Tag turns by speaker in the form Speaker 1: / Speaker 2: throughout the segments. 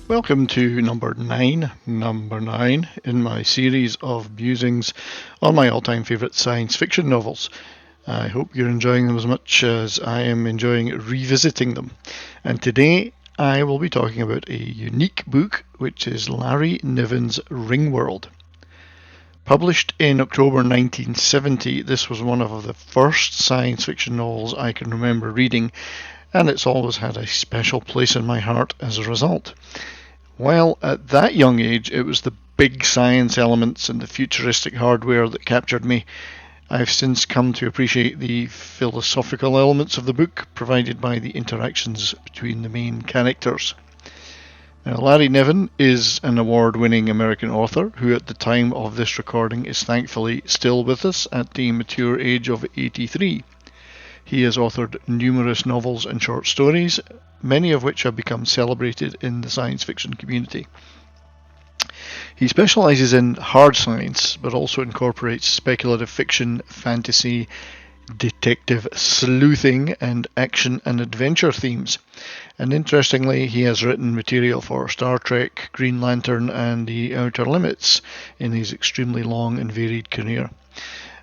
Speaker 1: Welcome to number nine in my series of musings on my all-time favourite science fiction novels. I hope you're enjoying them as much as I am enjoying revisiting them. And today I will be talking about a unique book, which is Larry Niven's Ringworld. Published in October 1970, this was one of the first science fiction novels I can remember reading, and it's always had a special place in my heart as a result. While at that young age it was the big science elements and the futuristic hardware that captured me, I've since come to appreciate the philosophical elements of the book provided by the interactions between the main characters. Now, Larry Niven is an award-winning American author who at the time of this recording is thankfully still with us at the mature age of 83. He has authored numerous novels and short stories, many of which have become celebrated in the science fiction community. He specialises in hard science, but also incorporates speculative fiction, fantasy, detective sleuthing, and action and adventure themes. And interestingly, he has written material for Star Trek, Green Lantern, and The Outer Limits in his extremely long and varied career.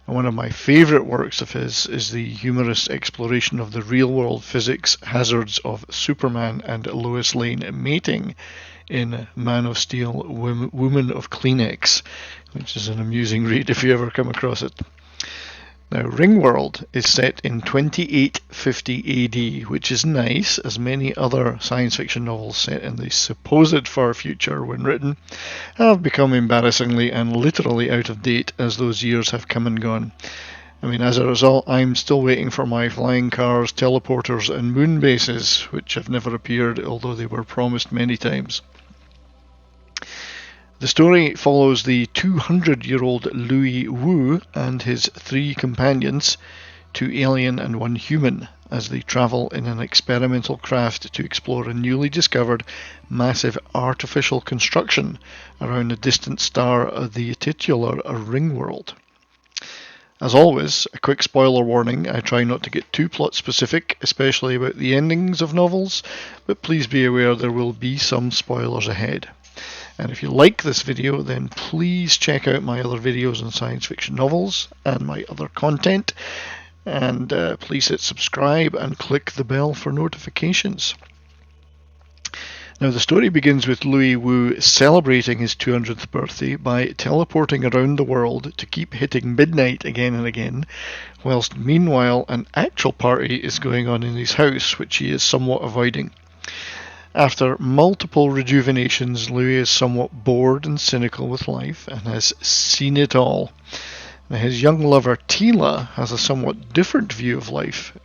Speaker 1: One of my favourite works of his is the humorous exploration of the real-world physics hazards of Superman and Lois Lane mating in Man of Steel, Woman of Kleenex, which is an amusing read if you ever come across it. Now, Ringworld is set in 2850 AD, which is nice, as many other science fiction novels set in the supposed far future when written have become embarrassingly and literally out of date as those years have come and gone. I mean, as a result, I'm still waiting for my flying cars, teleporters, and moon bases, which have never appeared, although they were promised many times. The story follows the 200-year-old Louis Wu and his three companions, two alien and one human, as they travel in an experimental craft to explore a newly discovered massive artificial construction around a distant star, the titular Ringworld. As always, a quick spoiler warning. I try not to get too plot specific, especially about the endings of novels, but please be aware there will be some spoilers ahead. And if you like this video, then please check out my other videos on science fiction novels and my other content. And please hit subscribe and click the bell for notifications. Now, the story begins with Louis Wu celebrating his 200th birthday by teleporting around the world to keep hitting midnight again and again, whilst meanwhile an actual party is going on in his house, which he is somewhat avoiding. After multiple rejuvenations, Louis is somewhat bored and cynical with life and has seen it all. Now, his young lover Tila has a somewhat different view of life,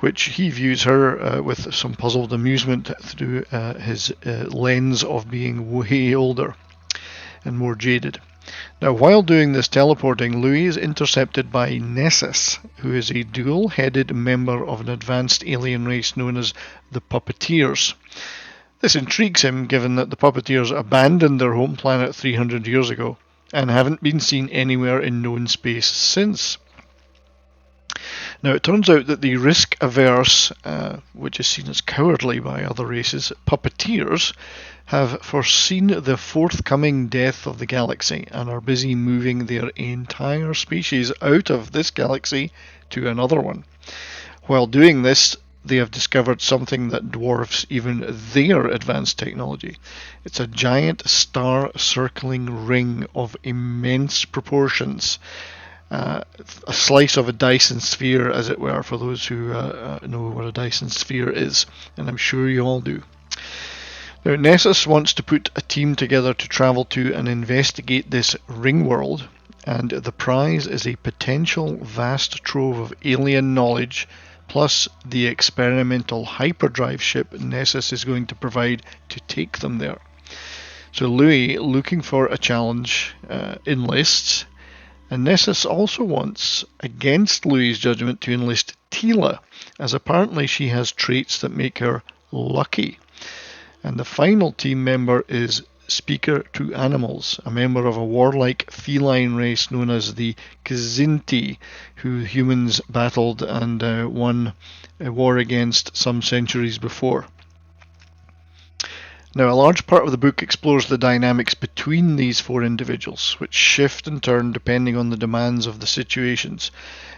Speaker 1: which he views her with some puzzled amusement through his lens of being way older and more jaded. Now, while doing this teleporting, Louis is intercepted by Nessus, who is a dual-headed member of an advanced alien race known as the Puppeteers. This intrigues him, given that the Puppeteers abandoned their home planet 300 years ago and haven't been seen anywhere in known space since. Now, it turns out that the risk-averse, which is seen as cowardly by other races, Puppeteers, have foreseen the forthcoming death of the galaxy and are busy moving their entire species out of this galaxy to another one. While doing this, they have discovered something that dwarfs even their advanced technology. It's a giant star-circling ring of immense proportions. A slice of a Dyson sphere, as it were, for those who know what a Dyson sphere is, and I'm sure you all do. Now, Nessus wants to put a team together to travel to and investigate this ring world, and the prize is a potential vast trove of alien knowledge, plus the experimental hyperdrive ship Nessus is going to provide to take them there. So Louis, looking for a challenge, enlists, and Nessus also wants, against Louis' judgment, to enlist Tila, as apparently she has traits that make her lucky. And the final team member is Speaker to Animals, a member of a warlike feline race known as the Kzinti, who humans battled and won a war against some centuries before. Now, a large part of the book explores the dynamics between these four individuals, which shift and turn depending on the demands of the situations.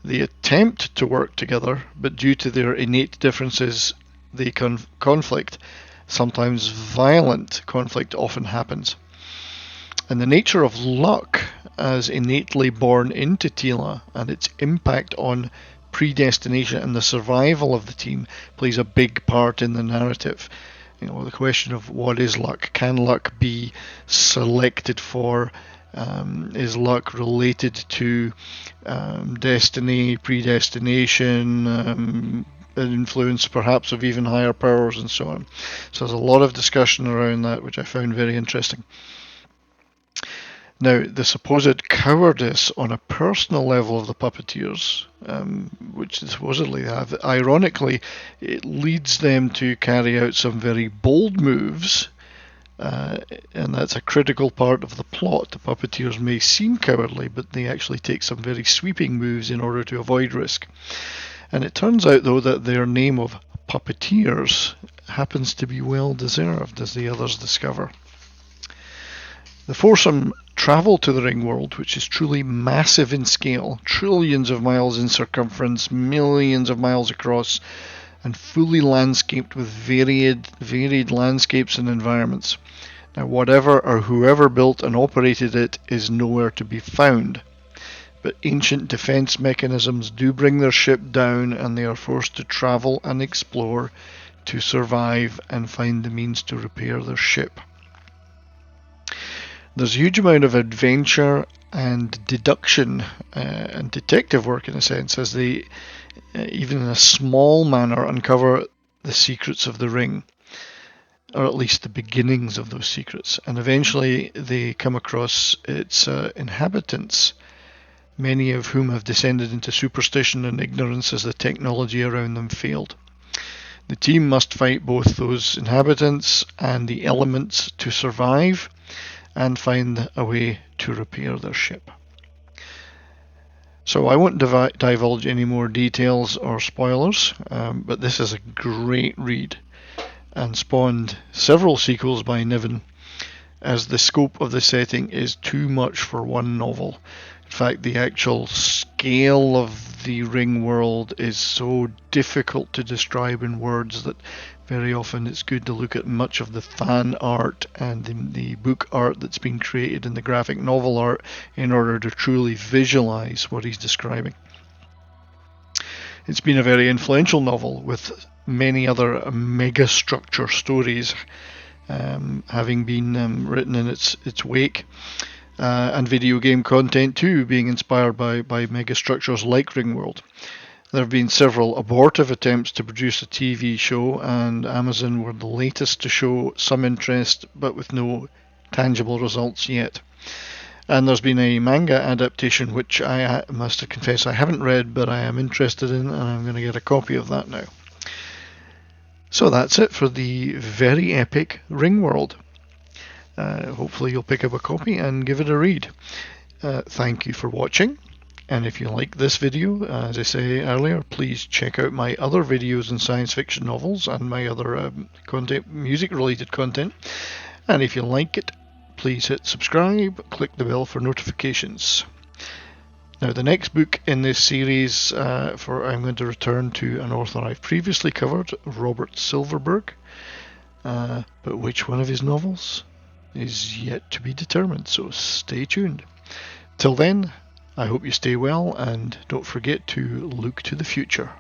Speaker 1: They attempt to work together, but due to their innate differences, they conflict. Sometimes violent conflict often happens. And the nature of luck as innately born into Tila and its impact on predestination and the survival of the team plays a big part in the narrative. The question of what is luck? Can luck be selected for? Is luck related to destiny, predestination, influence perhaps of even higher powers and so on? So there's a lot of discussion around that, which I found very interesting. Now, the supposed cowardice on a personal level of the puppeteers, which supposedly they have, ironically, it leads them to carry out some very bold moves, and that's a critical part of the plot. The puppeteers may seem cowardly, but they actually take some very sweeping moves in order to avoid risk. And it turns out, though, that their name of puppeteers happens to be well deserved, as the others discover. The foursome travel to the Ringworld, which is truly massive in scale, trillions of miles in circumference, millions of miles across, and fully landscaped with varied landscapes and environments. Now, whatever or whoever built and operated it is nowhere to be found. But ancient defense mechanisms do bring their ship down, and they are forced to travel and explore to survive and find the means to repair their ship. There's a huge amount of adventure and deduction and detective work, in a sense, as they, even in a small manner, uncover the secrets of the ring, or at least the beginnings of those secrets. And eventually they come across its inhabitants, many of whom have descended into superstition and ignorance as the technology around them failed. The team must fight both those inhabitants and the elements to survive, and find a way to repair their ship. So I won't divulge any more details or spoilers, but this is a great read and spawned several sequels by Niven, as the scope of the setting is too much for one novel. In fact, the actual scale of the Ringworld is so difficult to describe in words that very often it's good to look at much of the fan art and the book art that's been created in the graphic novel art in order to truly visualize what he's describing. It's been a very influential novel, with many other Megastructure stories having been written in its wake, and video game content too being inspired by Megastructures like Ringworld. There have been several abortive attempts to produce a TV show, and Amazon were the latest to show some interest, but with no tangible results yet. And there's been a manga adaptation, which I must confess I haven't read, but I am interested in, and I'm going to get a copy of that now. So that's it for the very epic Ringworld. Hopefully you'll pick up a copy and give it a read. Thank you for watching. And if you like this video, as I say earlier, please check out my other videos in science fiction novels and my other content, music-related content. And if you like it, please hit subscribe, click the bell for notifications. Now, the next book in this series, I'm going to return to an author I've previously covered, Robert Silverberg. But which one of his novels is yet to be determined, so stay tuned. Till then, I hope you stay well, and don't forget to look to the future.